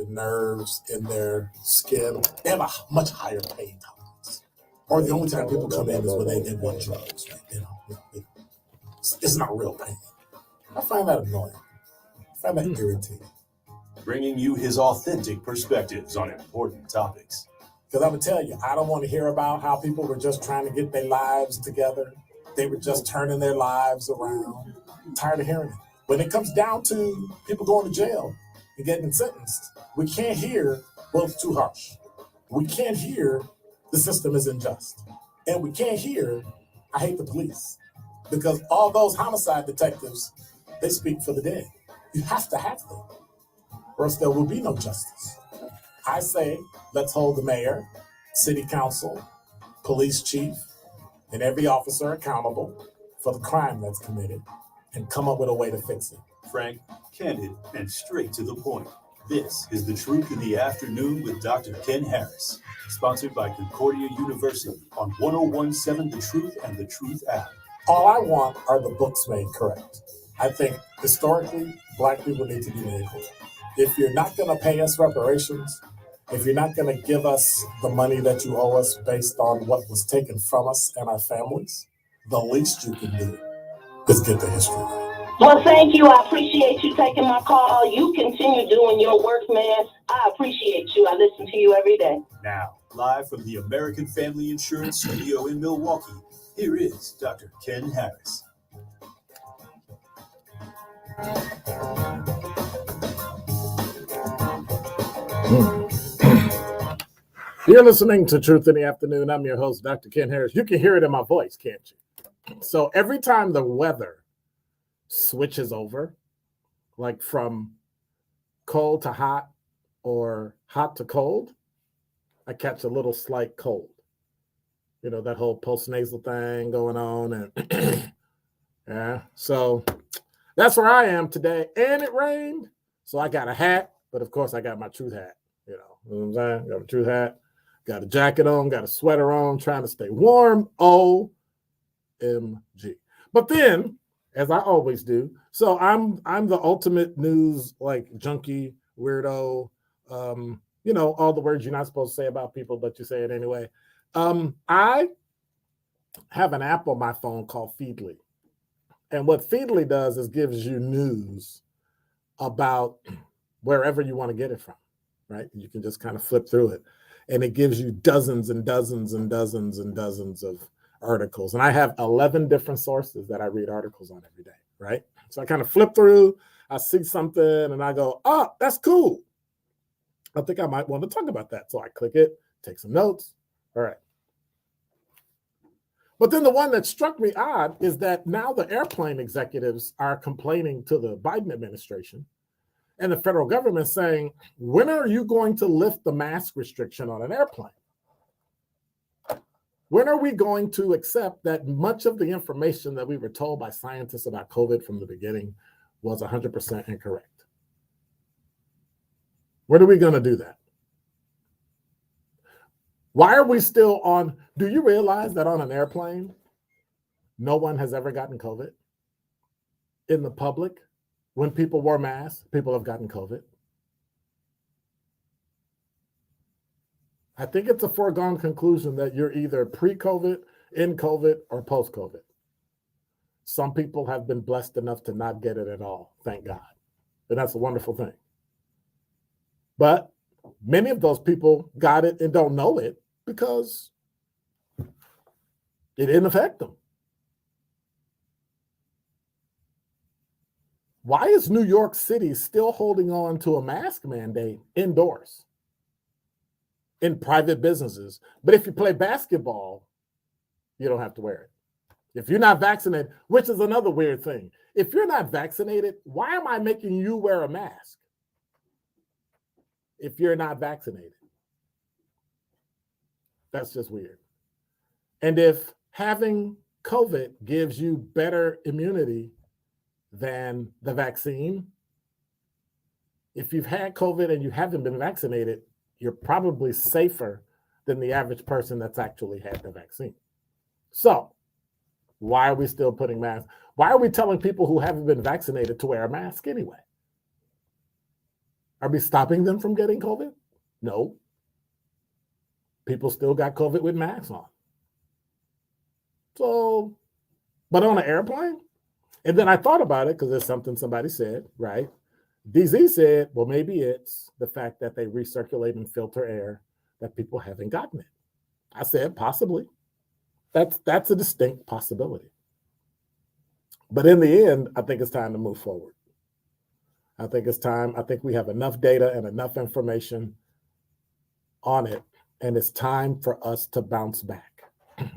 the nerves in their skin. They have a much higher pain tolerance. Or the only time people come in is when they want drugs, right? It's not real pain. I find that annoying. I find that irritating. Bringing you his authentic perspectives on important topics. Because I'm going to tell you, I don't want to hear about how people were just trying to get their lives together. They were just turning their lives around. I'm tired of hearing it. When it comes down to people going to jail and getting sentenced, we can't hear, well, it's too harsh. We can't hear the system is unjust. And we can't hear, I hate the police. Because all those homicide detectives, they speak for the dead. You have to have them, or else there will be no justice. I say, let's hold the mayor, city council, police chief, and every officer accountable for the crime that's committed and come up with a way to fix it. Frank, candid, and straight to the point. This is The Truth in the Afternoon with Dr. Ken Harris, sponsored by Concordia University on 1017 The Truth and The Truth app. All I want are the books made correct. I think historically, Black people need to be made whole. If you're not going to pay us reparations, if you're not going to give us the money that you owe us based on what was taken from us and our families, the least you can do is get the history right. Well, thank you. I appreciate you taking my call. You continue doing your work, man. I appreciate you. I listen to you every day. Now, live from the American Family Insurance Studio in Milwaukee, here is Dr. Ken Harris. You're listening to Truth in the Afternoon. I'm your host, Dr. Ken Harris. You can hear it in my voice, can't you? So every time the weather switches over, like from cold to hot or hot to cold, I catch a little slight cold. You know, that whole postnasal thing going on. And yeah, so that's where I am today. And it rained. So I got a hat, but of course I got my truth hat. You know what I'm saying? Got a truth hat. Got a jacket on, got a sweater on, trying to stay warm. OMG. But then, as I always do, so I'm the ultimate news like junkie, weirdo, you know, all the words you're not supposed to say about people, but you say it anyway. I have an app on my phone called Feedly. And what Feedly does is gives you news about wherever you want to get it from, right? You can just kind of flip through it. And it gives you dozens and dozens and dozens and dozens of articles. And I have 11 different sources that I read articles on every day, right? So I kind of flip through, I see something, and I go, oh, that's cool. I think I might want to talk about that. So I click it, take some notes. All right. But then the one that struck me odd is that now the airplane executives are complaining to the Biden administration and the federal government saying, when are you going to lift the mask restriction on an airplane? When are we going to accept that much of the information that we were told by scientists about COVID from the beginning was 100% incorrect? When are we going to do that? Why are we still on? Do you realize that on an airplane, no one has ever gotten COVID? In the public, when people wore masks, people have gotten COVID. I think it's a foregone conclusion that you're either pre-COVID, in COVID, or post-COVID. Some people have been blessed enough to not get it at all, thank God. And that's a wonderful thing. But many of those people got it and don't know it because it didn't affect them. Why is New York City still holding on to a mask mandate indoors in private businesses? But if you play basketball, you don't have to wear it. If you're not vaccinated, which is another weird thing. If you're not vaccinated, why am I making you wear a mask? If you're not vaccinated. That's just weird. And if having COVID gives you better immunity than the vaccine, if you've had COVID and you haven't been vaccinated, you're probably safer than the average person that's actually had the vaccine. So why are we still putting masks? Why are we telling people who haven't been vaccinated to wear a mask anyway? Are we stopping them from getting COVID? No. People still got COVID with masks on. So, but on an airplane? And then I thought about it because it's something somebody said, right? DZ said, well, maybe it's the fact that they recirculate and filter air that people haven't gotten it. I said, possibly. That's a distinct possibility. But in the end, I think it's time to move forward. I think it's time. I think we have enough data and enough information on it, and it's time for us to bounce back.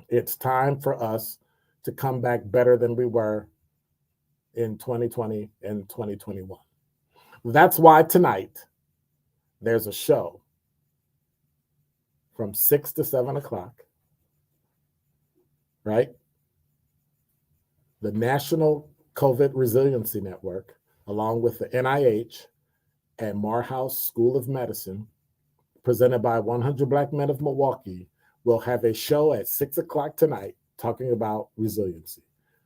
It's time for us to come back better than we were in 2020 and 2021. That's why tonight there's a show from 6 to 7 o'clock, right? The National COVID Resiliency Network, along with the NIH and Morehouse School of Medicine, presented by 100 Black Men of Milwaukee, will have a show at 6 o'clock tonight talking about resiliency.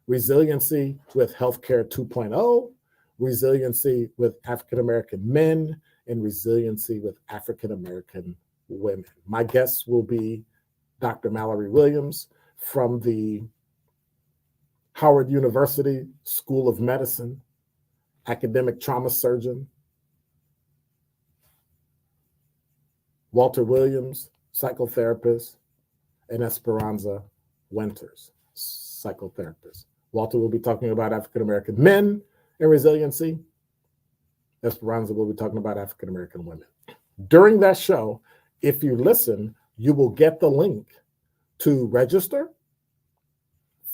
Resiliency with Healthcare 2.0, resiliency with African-American men, and resiliency with African-American women. My guests will be Dr. Mallory Williams from the Howard University School of Medicine, academic trauma surgeon, Walter Williams, psychotherapist, and Esperanza Winters, psychotherapist. Walter will be talking about African-American men and resiliency. Esperanza will be talking about African-American women. During that show, if you listen, you will get the link to register,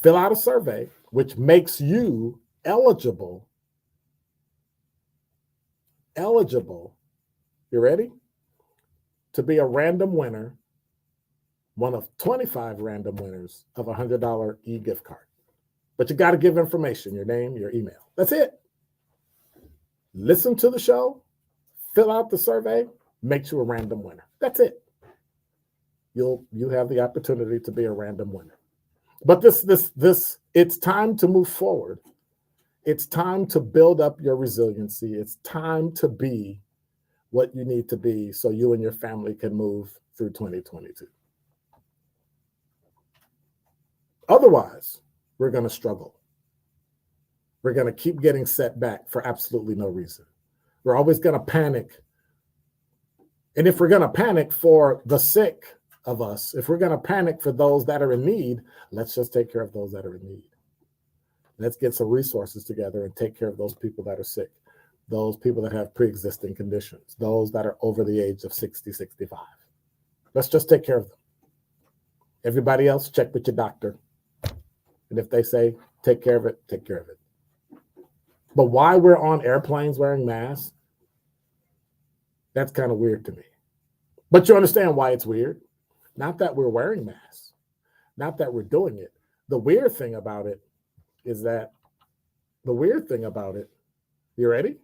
fill out a survey, which makes you eligible, you ready? To be a random winner, one of 25 random winners of a $100 e-gift card. But you got to give information, your name, your email. That's it. Listen to the show, fill out the survey, makes you a random winner. That's it. You have the opportunity to be a random winner. But this, it's time to move forward. It's time to build up your resiliency. It's time to be what you need to be so you and your family can move through 2022. Otherwise, we're going to struggle. We're going to keep getting set back for absolutely no reason. We're always going to panic. And if we're going to panic for the sick of us, if we're going to panic for those that are in need, let's just take care of those that are in need. Let's get some resources together and take care of those people that are sick, those people that have pre-existing conditions, those that are over the age of 60, 65. Let's just take care of them. Everybody else, check with your doctor. And if they say, take care of it, take care of it. But why we're on airplanes wearing masks, that's kind of weird to me. But you understand why it's weird. Not that we're wearing masks, not that we're doing it. The weird thing about it is that, you ready?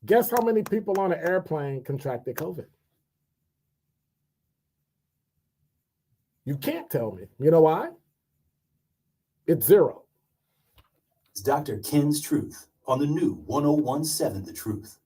Guess how many people on an airplane contracted COVID? You can't tell me. You know why? It's zero. It's Dr. Ken's Truth on the new 1017 The Truth.